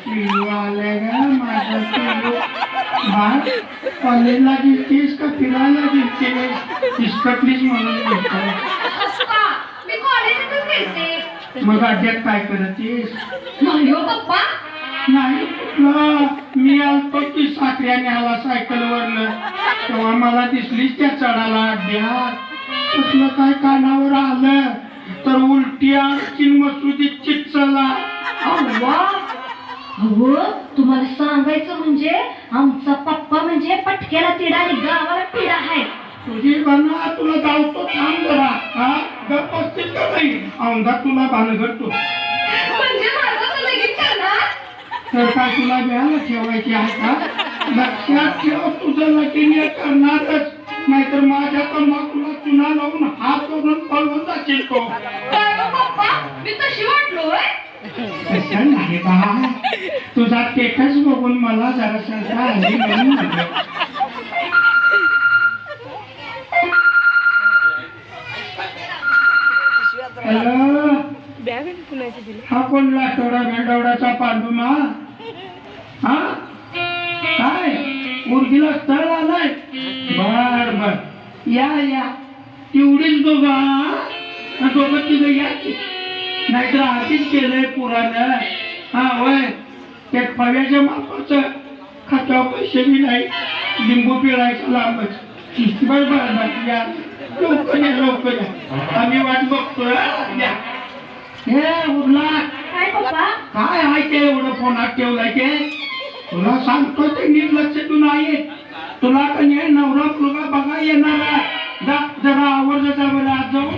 पिल्लू आलंय ग माझं पिल्लू. बाळ कॉलेजला गेलतीस का फिरायला गेलतीस? इस्कटलीस म्हणून बोलतो. मी कॉलेजातच गेलते. मग अड्ड्यात काय करतीस? नाही हो पप्पा. नाही कुठलं, मी आलतो की साखऱ्याने आला सायकलवरनं, तेव्हा मला दिसलीच त्या चढाला अड्ड्यात. कसलं काय कानावर आलं तर उलटी आणखीन मसुदीत चिचला. अव्वा, अहो तुम्हाला सांगायचं म्हणजे आमचा पप्पा म्हणजे पटक्याला तिडा आणि गावाला पिढा आहे. तुझी बना तुला धावतो थांब जरा. हा गप असतील का नाही औंधा तुला भानगडतो. म्हणजे माझं तर लगीन करणार? तर काय तुला घ्यायला ठेवायची आहे का? लक्षात ठेव तुझं लगीन करणारच, नाहीतर माझ्या तंबाखूला चुना लावून हात करून पळवून जाशील तो. काय गं पप्पा, मी तशी वाटलोय? तसं नाही बा, तुझा स्टेटस बघून मला जरा शंका आली म्हणून म्हटलं. हॅलो, हा कोण लाटोडा भेंडवडाचा पांडुमा? हा काय मुर्गीला स्थळ आलाय? बर बर, या या, तेवढीच दोघं तिघं या की. नाहीतर आधीच केलंय पुरानं. हा वय ते फव्याच्या मापाचं खात्यावर पैसे बी नाही, लिंबू पिळायचं लांबच. बर बर बर, या लवकर या लवकर या, आम्ही वाट बघतोय. या हे उरला. काय पप्पा? काय आहे ते एवढं फोनात ठेवलंय ते? तुला सांगतो ते नीट लक्ष तू नाही. तुला का नाही नवरा मुलगा बघा येणार आहे. जा जरा आवर जा बरं आज जाऊन.